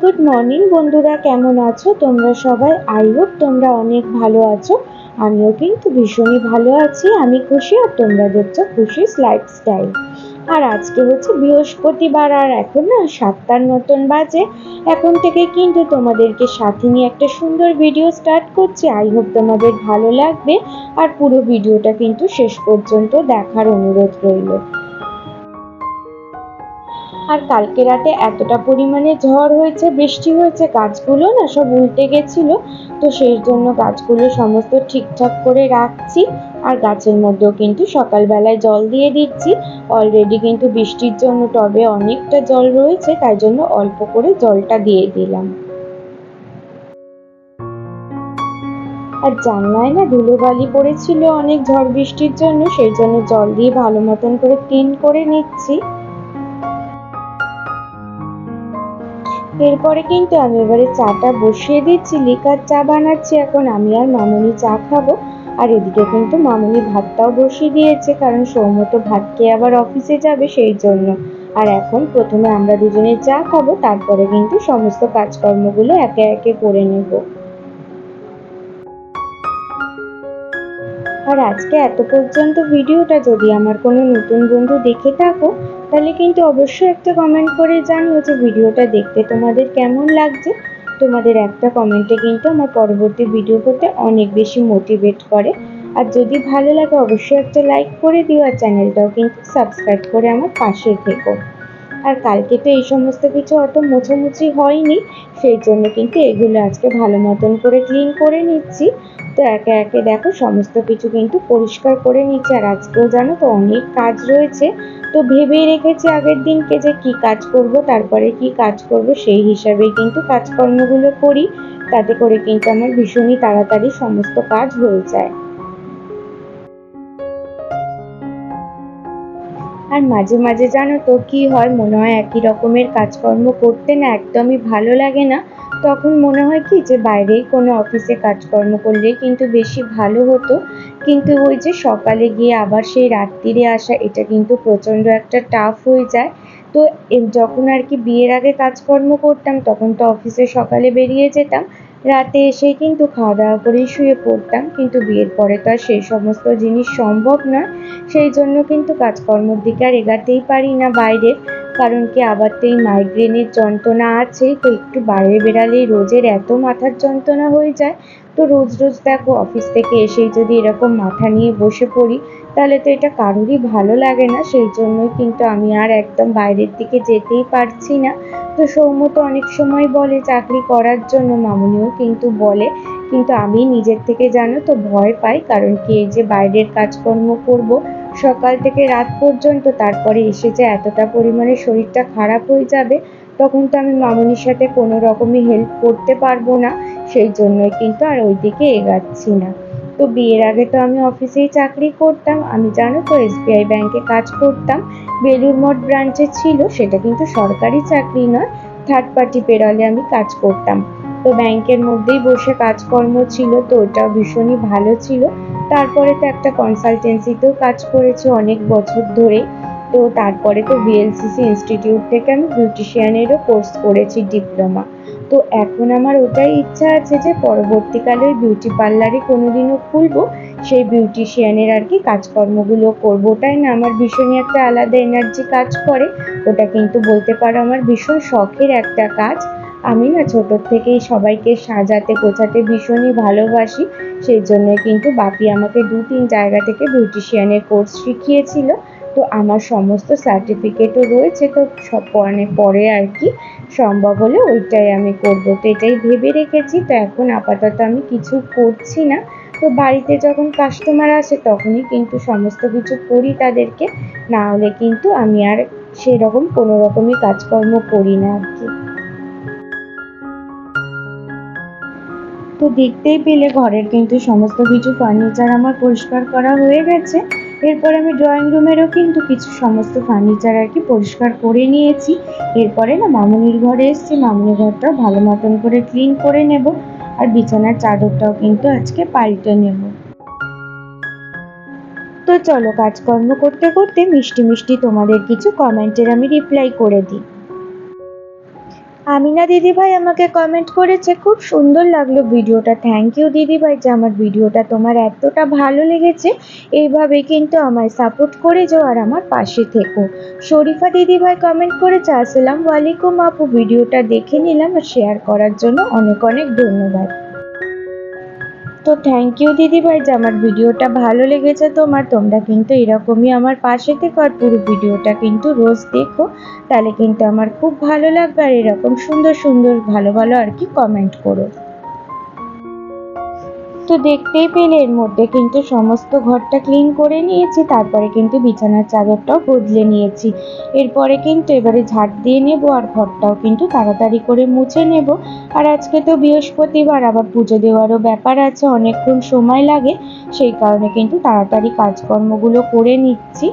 Good morning বন্ধুরা, কেমন আছো তোমরা সবাই? আই হোপ তোমরা অনেক ভালো আছো। আমিও কিন্তু ভীষণই ভালো আছি। আমি খুশি আর তোমরা দেখছো খুশিস লাইফস্টাইল। আর আজকে হচ্ছে বৃহস্পতিবার, আর এখন না 7টার মতন বাজে। এখন থেকে কিন্তু তোমাদেরকে সাথে নিয়ে একটা সুন্দর ভিডিও স্টার্ট করছি। আই হোপ তোমাদের ভালো লাগবে, আর পুরো ভিডিওটা কিন্তু শেষ পর্যন্ত দেখার অনুরোধ রইল। আর কালকে রাতে এতটা পরিমাণে ঝড় হয়েছে, বৃষ্টি হয়েছে, গাছগুলো না সব উল্টে গেছিল। তো সেই জন্য গাছগুলো সমস্ত ঠিকঠাক করে রাখছি। আর গাছের মধ্যেও কিন্তু সকালবেলায় জল দিয়ে দিচ্ছি। অলরেডি কিন্তু বৃষ্টির জন্য টবে অনেকটা জল রয়েছে, তাই জন্য অল্প করে জলটা দিয়ে দিলাম। আর জানলায় না ধুলোবালি পড়েছিল অনেক ঝড় বৃষ্টির জন্য, সেই জন্য জল দিয়ে ভালো মতন করে ক্লিন করে নিচ্ছি। এরপরে কিন্তু আমি এবারে চাটা বসিয়ে দিচ্ছি, লিকার চা বানাচ্ছি। এখন আমি আর মামুনি চা খাবো। আর এদিকে কিন্তু মামুনি ভাতটাও বসিয়ে দিয়েছে, কারণ সৌম্য তো ভাত খেয়ে আবার অফিসে যাবে, সেই জন্য। আর এখন প্রথমে আমরা দুজনে চা খাবো, তারপরে কিন্তু সমস্ত কাজকর্মগুলো একে একে করে নেব। আর আজকে এত পর্যন্ত ভিডিওটা যদি আমার কোনো নতুন বন্ধু দেখে থাকো, তাহলে কিন্তু অবশ্যই একটা কমেন্ট করে জানিও যে ভিডিওটা দেখতে তোমাদের কেমন লাগছে। তোমাদের একটা কমেন্টে কিন্তু আমার পরবর্তী ভিডিও করতে অনেক বেশি মোটিভেট করে। আর যদি ভালো লাগে অবশ্যই একটা লাইক করে দিও, আর চ্যানেলটাও কিন্তু সাবস্ক্রাইব করে আমার পাশে থেকো। আর কালকে তো এই সমস্ত কিছু অত মোছামুছি হয়নি, সেই জন্য কিন্তু এগুলো আজকে ভালো মতন করে ক্লিন করে নিচ্ছি। তো একে একে দেখো সমস্ত কিছু কিন্তু পরিষ্কার করে নিচ্ছি। আর আজকেও জানো তো অনেক কাজ রয়েছে। তো ভেবেই রেখেছি আগের দিনকে যে কি কাজ করব, তারপরে কি কাজ করব, সেই হিসাবেই কিন্তু কাজকর্মগুলো করি। তাতে করে কিন্তু আমার ভীষণই তাড়াতাড়ি সমস্ত কাজ হয়ে যায়। আর মাঝে মাঝে জানো তো কি হয়, মনে হয় একই রকমের কাজকর্ম করতে না একদমই ভালো লাগে না। তখন মনে হয় কি যে বাইরেই কোনো অফিসে কাজকর্ম করলেই কিন্তু বেশি ভালো হতো। কিন্তু ওই যে সকালে গিয়ে আবার সেই রাত্রিরে আসা, এটা কিন্তু প্রচণ্ড একটা টাফ হয়ে যায়। তো যখন আর কি বিয়ের আগে কাজকর্ম করতাম, তখন তো অফিসে সকালে বেরিয়ে যেতাম, রাতে এসেই কিন্তু খাওয়া দাওয়া করেই শুয়ে পড়তাম। কিন্তু বিয়ের পরে তো আর সেই সমস্ত জিনিস সম্ভব নয়। সেই জন্য কিন্তু কাজকর্মের দিকে আর এগাতেই পারি না বাইরে। কারণ কি, আবার তো এই মাইগ্রেনের যন্ত্রণা আছেই, তো একটু বাইরে বেরালেই রোজের এত মাথার যন্ত্রণা হয়ে যায়। তো রোজ রোজ দেখো অফিস থেকে এসেই যদি এরকম মাথা নিয়ে বসে পড়ি, তাহলে তো এটা কারোরই ভালো লাগে না। সেই জন্যই কিন্তু আমি আর একদম বাইরের দিকে যেতেই পারছি না। তো সৌম্য তো অনেক সময় বলে চাকরি করার জন্য, মামুনিও কিন্তু বলে, কিন্তু আমি নিজের থেকে জানো তো ভয় পাই। কারণ কি, এই যে বাইরের কাজকর্ম করব সকাল থেকে রাত পর্যন্ত, তারপরে এসে যে এতটা পরিমাণে শরীরটা খারাপ হয়ে যাবে, তখন তো আমি মামুনির সাথে কোনো রকমই হেল্প করতে পারবো না। সেই জন্যই কিন্তু আর ওই দিকে এগাচ্ছি না। তো বিয়ের আগে তো আমি অফিসেই চাকরি করতাম। আমি জানো তো SBI ব্যাংকে কাজ করতাম, বেলুর মঠ ব্রাঞ্চে ছিল। সেটা কিন্তু সরকারি চাকরি নয়, থার্ড পার্টি পেরলে আমি কাজ করতাম। তো ব্যাংকের মধ্যেই বসে কাজকর্ম ছিল, তো ওটাও ভীষণই ভালো ছিল। তারপরে তো একটা কনসালটেন্সিতেও কাজ করেছি অনেক বছর ধরে। তো তারপরে তো VLCC ইনস্টিটিউট থেকে আমি বিউটিশিয়ানেরও কোর্স করেছি, ডিপ্লোমা। তো এখন আমার ওটাই ইচ্ছা আছে যে পরবর্তীকালে ওই বিউটি পার্লারে কোনোদিনও খুলবো, সেই বিউটিশিয়ানের আর কি কাজকর্মগুলো করবো। ওটাই না আমার ভীষণই একটা আলাদা এনার্জি কাজ করে। ওটা কিন্তু বলতে পারো আমার ভীষণ শখের একটা কাজ। আমি না ছোটোর থেকেই সবাইকে সাজাতে গোছাতে ভীষণই ভালোবাসি। সেই জন্য কিন্তু বাপি আমাকে 2-3 জায়গা থেকে বিউটিশিয়ানের কোর্স শিখিয়েছিল। তো আমার সমস্ত সার্টিফিকেটও রয়েছে। তো সব পরে আর কি সম্ভব হলে ওইটাই আমি করবো, তো এটাই ভেবে রেখেছি। তো এখন আপাতত আমি কিছু করছি না। তো বাড়িতে যখন কাস্টমার আসে তখনই কিন্তু সমস্ত কিছু করি তাদেরকে, না হলে কিন্তু আমি আর সেরকম কোনো রকমই কাজকর্ম করি না আর কি। তো দেখতেই পেলে ঘরের কিন্তু সমস্ত কিছু ফার্নিচার আমার পরিষ্কার করা হয়ে গেছে। এরপর আমি ড্রয়িং রুমেরও কিন্তু কিছু সমস্ত ফার্নিচার আর কি পরিষ্কার করে নিয়েছি। এরপরে না মামুনির ঘরে এসেছি, মামুনির ঘরটাও ভালো মতন করে ক্লিন করে নেব। আর বিছানার চাদরটাও কিন্তু আজকে পাল্টে নেব। তো চলো কাজকর্ম করতে করতে মিষ্টি মিষ্টি তোমাদের কিছু কমেন্টের আমি রিপ্লাই করে দিই। আমিনা দিদিভাই আমাকে কমেন্ট করেছে, খুব সুন্দর লাগলো ভিডিওটা। থ্যাংক ইউ দিদিভাই, যে আমার ভিডিওটা তোমার এতটা ভালো লেগেছে। এইভাবে কিন্তু আমায় সাপোর্ট করে যাও আর আমার পাশে থেকো। শরীফা দিদিভাই কমেন্ট করেছে, আসসালামু আলাইকুম আপু, ভিডিওটা দেখে নিলাম আর শেয়ার করার জন্য অনেক অনেক ধন্যবাদ। তো থ্যাংক ইউ দিদিভাই, যে আমার ভিডিওটা ভালো লেগেছে তোমরা কিন্তু এরকমই আমার পাশে থেকো আর পুরো ভিডিওটা কিন্তু রোজ দেখো, তাহলে কিন্তু আমার খুব ভালো লাগবে আর এরকম সুন্দর সুন্দর ভালো ভালো আর কি কমেন্ট করো। তো দেখতেই পেলে এর মধ্যে কিন্তু সমস্ত ঘরটা ক্লিন করে নিয়েছি, তারপরে কিন্তু বিছানার চাদরটাও বদলে নিয়েছি। এরপরে কিন্তু এবারে ঝাড় দিয়ে নেব আর ঘরটাও কিন্তু তাড়াতাড়ি করে মুছে নেব। আর আজকে তো বৃহস্পতিবার, আবার পুজো দেওয়ারও ব্যাপার আছে, অনেকক্ষণ সময় লাগে, সেই কারণে কিন্তু তাড়াতাড়ি কাজকর্মগুলো করে নিচ্ছি।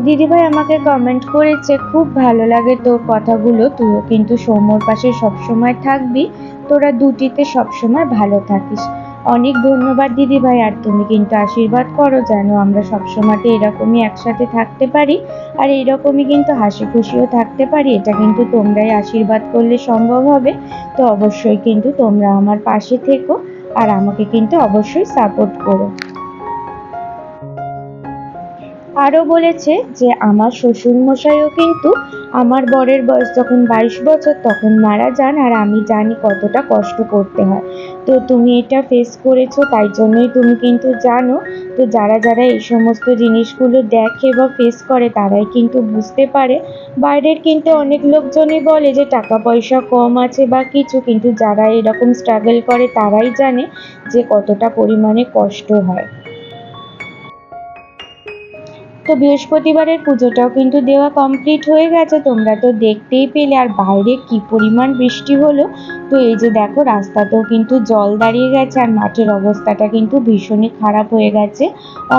দিদিভাই আমাকে কমেন্ট করেছে, খুব ভালো লাগে তোর কথাগুলো, তুইও কিন্তু সৌম্যর পাশে সবসময় থাকবি, তোরা দুটিতে সবসময় ভালো থাকিস। অনেক ধন্যবাদ দিদিভাই, আর তুমি কিন্তু আশীর্বাদ করো যেন আমরা সবসময় এরকমই একসাথে থাকতে পারি আর এইরকমই কিন্তু হাসি খুশিও থাকতে পারি, এটা কিন্তু তোমরাই আশীর্বাদ করলে সম্ভব হবে। তো অবশ্যই কিন্তু তোমরা আমার পাশে থেকো আর আমাকে কিন্তু অবশ্যই সাপোর্ট করো। আরও বলেছে যে আমার শ্বশুরমশাইও কিন্তু আমার বরের বয়স যখন 22 বছর তখন মারা যান, আর আমি জানি কতটা কষ্ট করতে হয়। তো তুমি এটা ফেস করেছো, তাই জন্যই তুমি কিন্তু জানো। তো যারা যারা এই সমস্ত জিনিসগুলো দেখে বা ফেস করে তারাই কিন্তু বুঝতে পারে। বাইরের কিন্তু অনেক লোকজনই বলে যে টাকা পয়সা কম আছে বা কিছু, কিন্তু যারা এরকম স্ট্রাগল করে তারাই জানে যে কতটা পরিমাণে কষ্ট হয়। তো বৃহস্পতিবারের পুজোটাও কিন্তু দেওয়া কমপ্লিট হয়ে গেছে, তোমরা তো দেখতেই পেলে। আর বাইরে কি পরিমাণ বৃষ্টি হলো, তো এই যে দেখো রাস্তাতেও কিন্তু জল দাঁড়িয়ে গেছে আর মাঠের অবস্থাটা কিন্তু ভীষণই খারাপ হয়ে গেছে,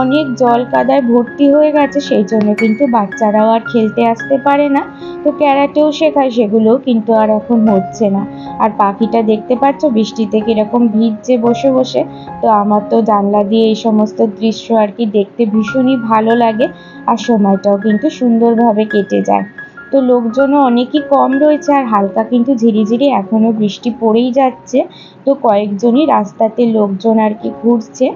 অনেক জল কাদায় ভর্তি হয়ে গেছে, সেই জন্য কিন্তু বাচ্চারাও আর খেলতে আসতে পারে না। তো ক্যারাটেও শেখায়, সেগুলোও কিন্তু আর এখন হচ্ছে না। আর পাখিটা দেখতে পাচ্ছ বৃষ্টিতে কিরকম ভিজছে বসে বসে। তো আমার তো জানলা দিয়ে এই সমস্ত দৃশ্য আর কি দেখতে ভীষণই ভালো লাগে আর সময়টাও কিন্তু সুন্দরভাবে কেটে যায়। তো লোকজনও অনেকই কম রয়েছে আর হালকা কিন্তু ঝিরিঝিরি এখনো বৃষ্টি পড়েই যাচ্ছে। তো কয়েকজনই রাস্তাতে লোকজন আর কি ঘুরছে।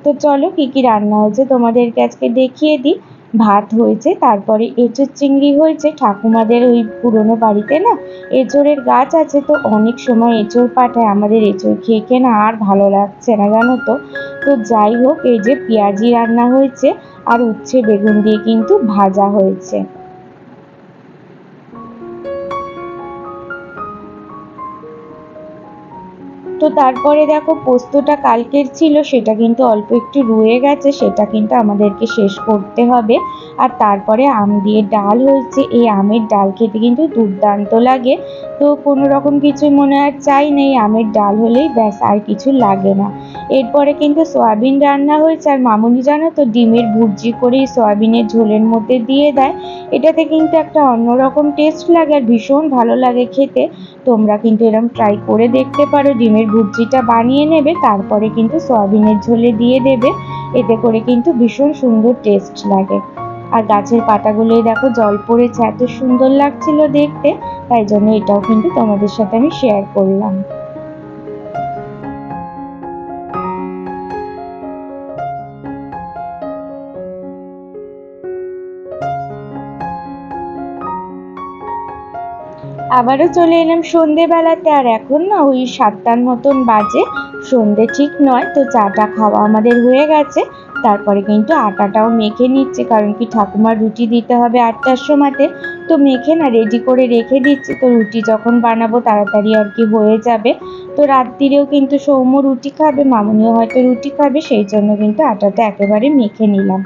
তো চলো কি কি রান্না হয়েছে তোমাদেরকে আজকে দেখিয়ে দিই। ভাত হয়েছে, তারপরে এঁচোড় চিংড়ি হয়েছে, ঠাকুমাদের ওই পুরনো বাড়িতে না এঁচোড়ের গাছ আছে, তো অনেক সময় এঁচোড় পাঠায়, আমাদের এঁচোড় খেয়ে খেয়ে না আর ভালো লাগছে না জানো তো। তো যাই হোক, এই যে পেঁয়াজি রান্না হয়েছে আর উচ্ছে বেগুন দিয়ে কিন্তু ভাজা হয়েছে। তো তারপরে দেখো পোস্তটা কালকের ছিল, সেটা কিন্তু অল্প একটু রয়ে গেছে, সেটা কিন্তু আমাদেরকে শেষ করতে হবে। আর তারপরে আম দিয়ে ডাল হয়েছে, এই আমের ডাল খেতে কিন্তু দুর্দান্ত লাগে। তো কোনো রকম কিছু মনে আর চাই নেই, আমের ডাল হলেই ব্যাস, আর কিছু লাগে না। এরপরে কিন্তু সয়াবিন রান্না হয়েছে আর মামুনি জানো তো ডিমের ভুর্জি করে সয়াবিনের ঝোলের মধ্যে দিয়ে দেয়, এটাতে কিন্তু একটা অন্যরকম টেস্ট লাগে আর ভীষণ ভালো লাগে খেতে। তোমরা কিন্তু এরকম ট্রাই করে দেখতে পারো, ডিমের ভুর্জিটা বানিয়ে নেবে, তারপরে কিন্তু সয়াবিনের ঝোলে দিয়ে দেবে, এতে করে কিন্তু ভীষণ সুন্দর টেস্ট লাগে। আর গাছের পাতাগুলোই দেখো জল পড়েছে, এত সুন্দর লাগছিল দেখতে, তাই জন্য এটাও কিন্তু তোমাদের সাথে আমি শেয়ার করলাম। আবারও চলে এলাম সন্ধেবেলাতে, আর এখন না ওই 7টার মতন বাজে, সন্ধে ঠিক নয়। তো চাটা খাওয়া আমাদের হয়ে গেছে, তারপরে কিন্তু আটাটাও মেখে নিচ্ছে, কারণ কি ঠাকুমার রুটি দিতে হবে 8টার সময়তে। তো মেখে না রেডি করে রেখে দিচ্ছি, তো রুটি যখন বানাবো তাড়াতাড়ি আর কি হয়ে যাবে। তো রাত্রিরেও কিন্তু সৌম্য রুটি খাবে, মামুনিও হয়তো রুটি খাবে, সেই জন্য কিন্তু আটাটা একেবারে মেখে নিলাম।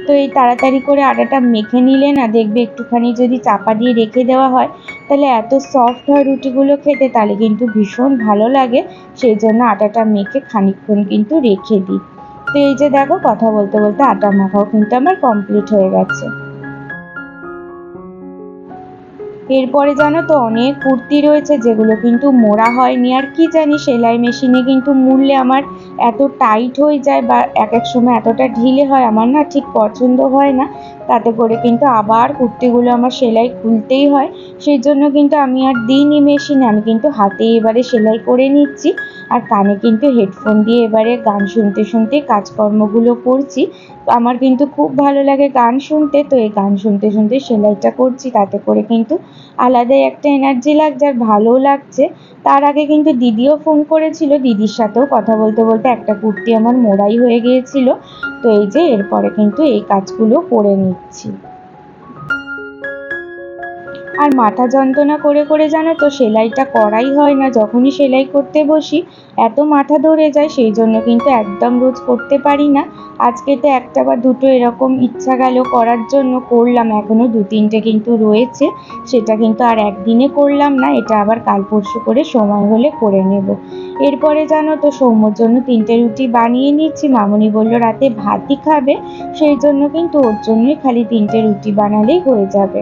তো এই তাড়াতাড়ি করে আটাটা মেখে নিলে না দেখবে একটুখানি যদি চাপা দিয়ে রেখে দেওয়া হয় তাহলে এত সফট হয় রুটিগুলো খেতে, তাহলে কিন্তু ভীষণ ভালো লাগে, সেই জন্য আটাটা মেখে খানিকক্ষণ কিন্তু রেখে দিই। তো এই যে দেখো কথা বলতে বলতে আটা মাখাও কিন্তু আমার কমপ্লিট হয়ে গেছে। এরপরে জানো তো অনেক কুর্তি রয়েছে যেগুলো কিন্তু মোড়া হয়নি, আর কি জানি সেলাই মেশিনে কিন্তু মুড়লে আমার এত টাইট হয়ে যায় বা এক এক সময় এতটা ঢিলে হয়, আমার না ঠিক পছন্দ হয় না, তাতে করে কিন্তু আবার কুর্তিগুলো আমার সেলাই খুলতেই হয়। সেই জন্য কিন্তু আমি আর দিইনি মেশিনে, আমি কিন্তু হাতেই এবারে সেলাই করে নিচ্ছি। আর কানে কিন্তু হেডফোন দিয়ে এবারে গান শুনতে শুনতে কাজকর্মগুলো করছি। আমার কিন্তু খুব ভালো লাগে গান শুনতে, তো এই গান শুনতে শুনতে সেলাইটা করছি। তাতে করে কিন্তু আলাদাই একটা এনার্জি লাগছে আর ভালোও লাগছে। তার আগে কিন্তু দিদিও ফোন করেছিল, দিদির সাথেও কথা বলতে বলতে একটা কুর্তি আমার মোড়াই হয়ে গিয়েছিল। তো এই যে এরপরে কিন্তু এই কাজগুলো করে নিচ্ছি। আর মাথা যন্ত্রণা করে করে জানো তো সেলাইটা করাই হয় না। যখনই সেলাই করতে বসি এত মাথা ধরে যায়, সেই জন্য কিন্তু একদম রোজ করতে পারি না। আজকে তো একটা বা দুটো এরকম ইচ্ছা গেল করার জন্য, করলাম। এখনো 2-3টে কিন্তু রয়েছে, সেটা কিন্তু আর একদিনে করলাম না, এটা আবার কাল পরশু করে সময় হলে করে নেব। এরপরে জানো তো সৌম্যর জন্য 3টে রুটি বানিয়ে নিচ্ছি। মামনি বলল রাতে ভাতই খাবে, সেই জন্য কিন্তু ওর জন্যই খালি 3টে রুটি বানালেই হয়ে যাবে।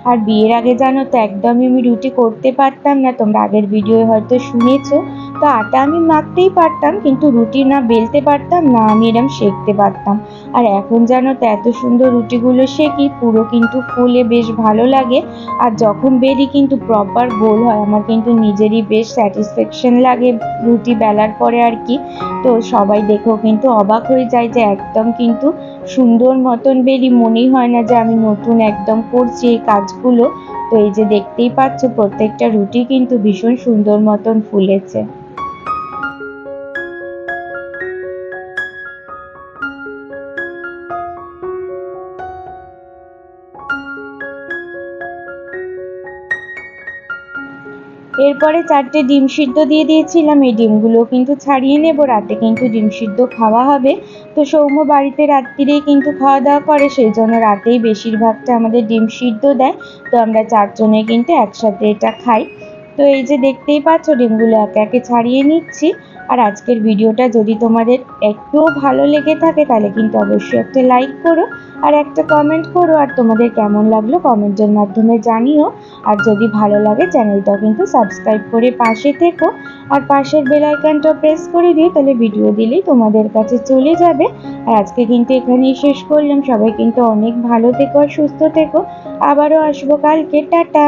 আর বিয়ের আগে জানো তো একদমই আমি রুটি করতে পারতাম না, তোমরা আগের ভিডিওয়ে হয়তো শুনেছো। তো আটা আমি মাখতেই পারতাম, কিন্তু রুটি না বেলতে পারতাম না আমি এরম সেঁকতে পারতাম। আর এখন জানো তো এত সুন্দর রুটিগুলো সেঁকি, পুরো কিন্তু ফুলে বেশ ভালো লাগে। আর যখন বেলি কিন্তু প্রপার গোল হয়, আমার কিন্তু নিজেরই বেশ স্যাটিসফ্যাকশন লাগে রুটি বেলার পরে আর কি। তো সবাই দেখেও কিন্তু অবাক হয়ে যায় যে একদম কিন্তু সুন্দর মতন বেলি, মনেই হয় না যে আমি নতুন একদম করছি এই কাজগুলো। তো এই যে দেখতেই পাচ্ছ প্রত্যেকটা রুটি কিন্তু ভীষণ সুন্দর মতন ফুলেছে। এরপরে 4টে ডিম সিদ্ধ দিয়ে দিয়েছিলাম, এই ডিমগুলো কিন্তু ছাড়িয়ে নেব, রাতে কিন্তু ডিম সিদ্ধ খাওয়া হবে। তো সৌম্য বাড়িতে রাত্রিরেই কিন্তু খাওয়া দাওয়া করে, সেই জন্য রাতেই বেশিরভাগটা আমাদের ডিম সিদ্ধ দেয়। তো আমরা 4জনে কিন্তু একসাথে এটা খাই। তো এই যে দেখতেই পাচ্ছ ডিমগুলো একে একে ছাড়িয়ে নিচ্ছি। আর আজকের ভিডিওটা যদি তোমাদের একটুও ভালো লেগে থাকে তাহলে কিন্তু অবশ্যই একটা লাইক করো আর একটা কমেন্ট করো, আর তোমাদের কেমন লাগলো কমেন্টের মাধ্যমে জানিও। আর যদি ভালো লাগে চ্যানেলটা কিন্তু সাবস্ক্রাইব করে পাশে থেকো, আর পাশের বেল আইকনটা প্রেস করে দিও, তাহলে ভিডিও দিলেই তোমাদের কাছে চলে যাবে। আর আজকে কিন্তু এখানেই শেষ করলাম, সবাই কিন্তু অনেক ভালো থেকো আর সুস্থ থেকো। আবারও আসবো কালকে, টাটা।